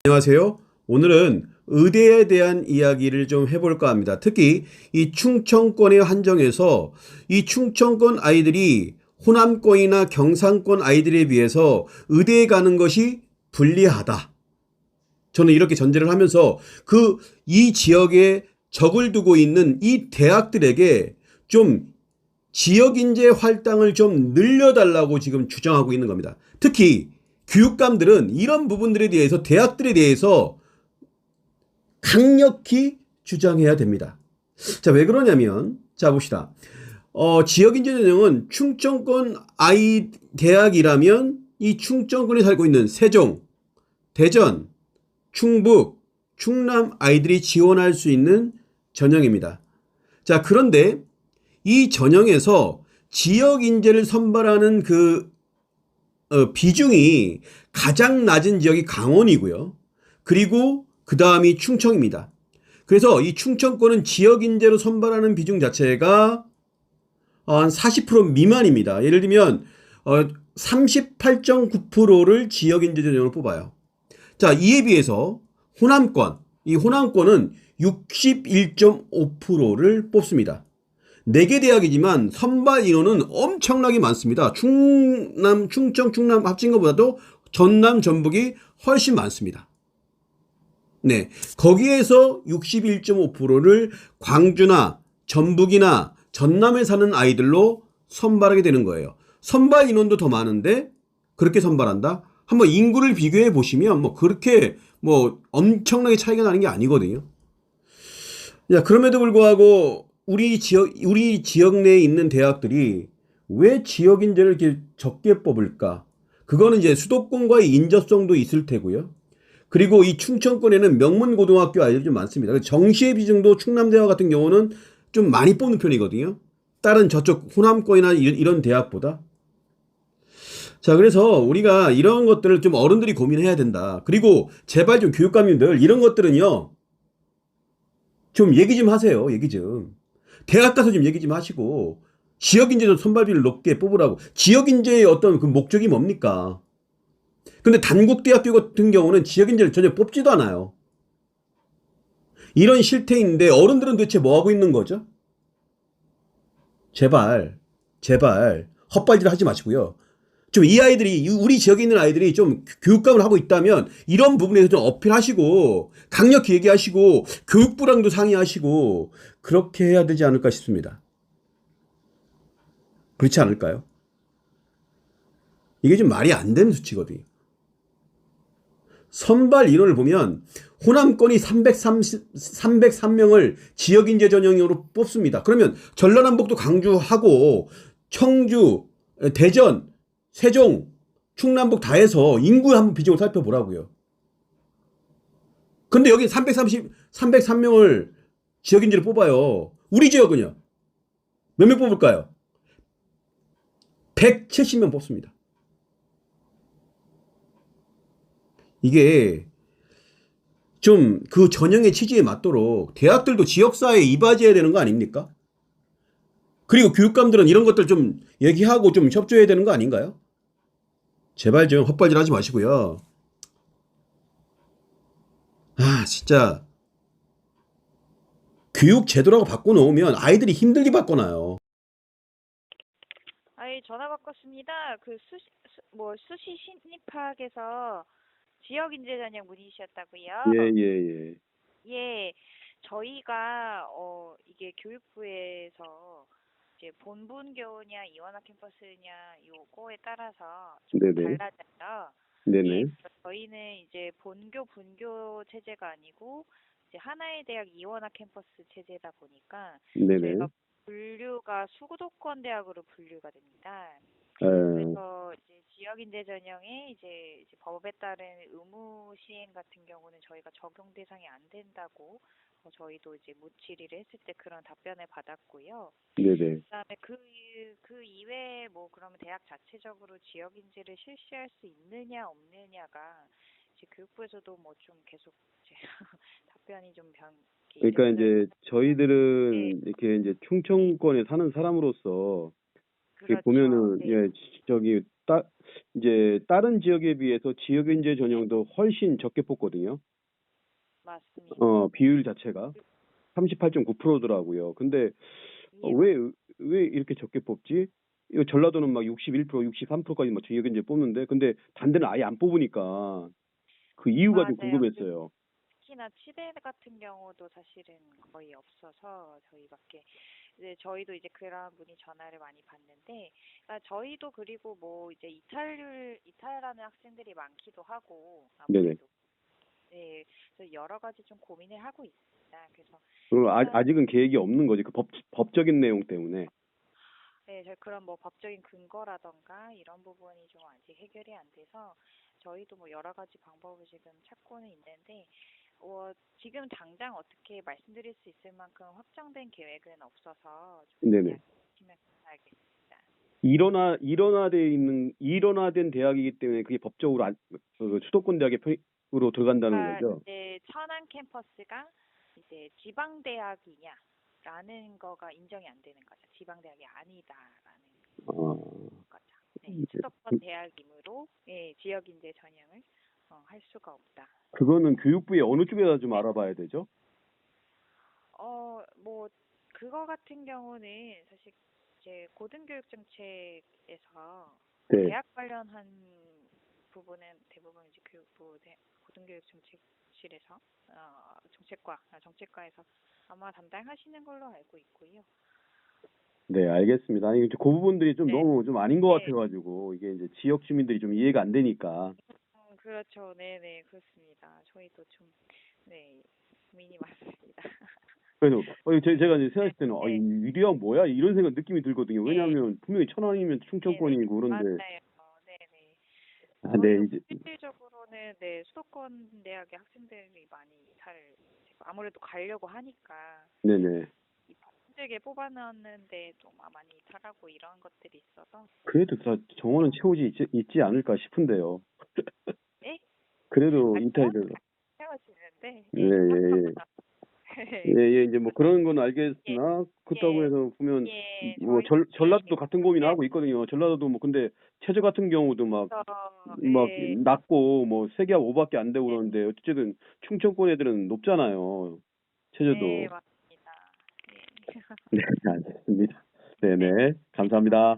안녕하세요. 오늘은 의대에 대한 이야기를 좀 해볼까 합니다. 특히 이 충청권에 한정해서 이 충청권 아이들이 호남권이나 경상권 아이들에 비해서 의대에 가는 것이 불리하다. 저는 이렇게 전제를 하면서 이 지역에 적을 두고 있는 이 대학들에게 좀 지역인재 할당을 좀 늘려달라고 지금 주장하고 있는 겁니다. 특히 교육감들은 이런 부분들에 대해서 대학들에 대해서 강력히 주장해야 됩니다. 자, 왜 그러냐면, 자, 봅시다. 지역인재 전형은 충청권 대학이라면 이 충청권에 살고 있는 세종, 대전, 충북, 충남 아이들이 지원할 수 있는 전형입니다. 자, 그런데 이 전형에서 지역 인재를 선발하는 비중이 가장 낮은 지역이 강원이고요. 그리고 그 다음이 충청입니다. 그래서 이 충청권은 지역 인재로 선발하는 비중 자체가 한 40% 미만입니다. 예를 들면 38.9%를 지역 인재 전형으로 뽑아요. 자, 이에 비해서 이 호남권은 61.5%를 뽑습니다. 4개 대학이지만 선발 인원은 엄청나게 많습니다. 충청, 충남 합친 것보다도 전남, 전북이 훨씬 많습니다. 네. 거기에서 61.5%를 광주나 전북이나 전남에 사는 아이들로 선발하게 되는 거예요. 선발 인원도 더 많은데 그렇게 선발한다? 한번 인구를 비교해 보시면 그렇게 엄청나게 차이가 나는 게 아니거든요. 야, 그럼에도 불구하고 우리 지역 내에 있는 대학들이 왜 지역 인재를 이렇게 적게 뽑을까? 그거는 이제 수도권과의 인접성도 있을 테고요. 그리고 이 충청권에는 명문고등학교 아이들이 좀 많습니다. 정시의 비중도 충남대와 같은 경우는 좀 많이 뽑는 편이거든요. 다른 저쪽 호남권이나 이런 대학보다. 자, 그래서 우리가 이런 것들을 좀 어른들이 고민해야 된다. 그리고 제발 좀 교육감님들 이런 것들은요. 좀 얘기 좀 하세요. 얘기 좀. 대학 가서 좀 얘기 좀 하시고 지역인재도 선발비를 높게 뽑으라고. 지역인재의 어떤 그 목적이 뭡니까? 근데 단국대학교 같은 경우는 지역인재를 전혀 뽑지도 않아요. 이런 실태인데 어른들은 도대체 뭐 하고 있는 거죠? 제발 헛발질 하지 마시고요. 좀 이 아이들이 우리 지역에 있는 아이들이 좀 교육감을 하고 있다면 이런 부분에서 좀 어필하시고 강력히 얘기하시고 교육부랑도 상의하시고 그렇게 해야 되지 않을까 싶습니다. 그렇지 않을까요? 이게 좀 말이 안 되는 수치거든요. 선발 인원을 보면 호남권이 303명을 지역인재 전형으로 뽑습니다. 그러면 전라남북도 강주하고 청주, 대전, 세종, 충남북 다 해서 인구 한번 비중을 살펴보라고요. 근데 여기 303명을 지역인재를 뽑아요. 우리 지역은요? 몇 명 뽑을까요? 170명 뽑습니다. 이게 좀 그 전형의 취지에 맞도록 대학들도 지역사회에 이바지해야 되는 거 아닙니까? 그리고 교육감들은 이런 것들 좀 얘기하고 좀 협조해야 되는 거 아닌가요? 제발 좀 헛발질 하지 마시고요. 아, 진짜 교육 제도라고 바꿔놓으면 아이들이 힘들게 바꿔놔요. 아이, 전화 바꿨습니다. 수시 신입학에서 지역 인재 전형 문의주셨다고요? 예, 예, 예. 예, 저희가 이게 교육부에서 이제 본분교냐 이원화 캠퍼스냐 요거에 따라서 좀 네네. 달라져요. 예, 네네. 그래서 저희는 이제 본교 분교 체제가 아니고 이제 하나의 대학 이원화 캠퍼스 체제다 보니까 네네. 저희가 분류가 수도권 대학으로 분류가 됩니다. 에, 그래서 이제 지역인재 전형에 이제 법에 따른 의무 시행 같은 경우는 저희가 적용 대상이 안 된다고 저희도 이제 문질의를 했을 때 그런 답변을 받았고요. 네네. 그다음에 그 이외에 뭐 그러면 대학 자체적으로 지역인재를 실시할 수 있느냐 없느냐가 이제 교육부에서도 뭐 좀 계속 이제 답변이 좀 이렇게 그러니까 이런저런 이제 네, 저희들은 이렇게 이제 충청권에 사는 사람으로서 그렇죠. 보면은 네. 예, 저기 이제 다른 지역에 비해서 지역인재 전형도 훨씬 적게 뽑거든요. 맞습니다. 비율 자체가 38.9%더라고요. 근데 예, 왜 이렇게 적게 뽑지? 이거 전라도는 막 61%, 63%까지 막 지역인재 뽑는데, 근데 반대는 아예 안 뽑으니까 그 이유가 좀 맞아요. 궁금했어요. 특히나 치대 같은 경우도 사실은 거의 없어서 저희밖에 이제 저희도 이제 그런 분이 전화를 많이 받는데 저희도 그리고 뭐 이제 이탈하는 학생들이 많기도 하고 네네. 아무래도 네 그래서 여러 가지 좀 고민을 하고 있습니다. 그래서 그럼 일단 아직은 계획이 없는 거지. 그 법적인 내용 때문에. 네, 저희 그런 뭐 법적인 근거라던가 이런 부분이 좀 아직 해결이 안 돼서 저희도 뭐 여러 가지 방법을 지금 찾고는 있는데 지금 당장 어떻게 말씀드릴 수 있을 만큼 확정된 계획은 없어서 좀 네네. 이야기 주시면 감사하겠습니다. 일원화된 대학이기 때문에 그게 법적으로 수도권 대학으로 들어간다는 그러니까 거죠. 이제 천안 캠퍼스가 이제 지방 대학이냐라는 거가 인정이 안 되는 거죠. 지방 대학이 아니다라는 아, 거죠. 네, 수도권 대학이므로 예, 지역 인재 전형을 할 수가 없다. 그거는 교육부의 어느 쪽에다 좀 알아봐야 되죠? 뭐 그거 같은 경우는 사실 이제 고등교육 정책에서 네. 대학 관련한 부분은 대부분 이제 교육부 고등교육 정책실에서 정책과에서 아마 담당하시는 걸로 알고 있고요. 네, 알겠습니다. 아니, 그 부분들이 좀 네. 너무 좀 아닌 것 네. 같아가지고, 이게 이제 지역 주민들이 좀 이해가 안 되니까. 그렇죠. 네네, 그렇습니다. 저희도 좀, 네, 고민이 많습니다. 그래서, 제가 이제 생각했을 때는, 이 네, 위리왕 뭐야? 이런 느낌이 들거든요. 네, 왜냐하면 분명히 천안이면 네네, 충청권이고 그런데, 맞아요. 네네. 네, 저희도 이제, 실질적으로는 네, 수도권 대학의 학생들이 많이 아무래도 가려고 하니까 네네. 이 힘들게 뽑아놨는데 좀 많이 이탈하고 이런 것들이 있어서 그래도 다 정원은 채우지 있지 않을까 싶은데요. 네? 그래도 정원 인타이들, 헤어지는데 예, 예, 예, 예, 예, 이제 뭐 그런 건 예, 알겠으나, 그렇다고 예, 해서 보면, 예, 뭐, 저희 전라도도 같은 고민을 예, 하고 있거든요. 전라도도 뭐, 근데, 최저 같은 경우도 막 예, 낮고, 뭐, 3개하고 5밖에 안 되고 예, 그러는데, 어쨌든, 충청권 애들은 높잖아요. 네, 최저도. 맞습니다. 네. 네, 알겠습니다. 네. 네네. 감사합니다.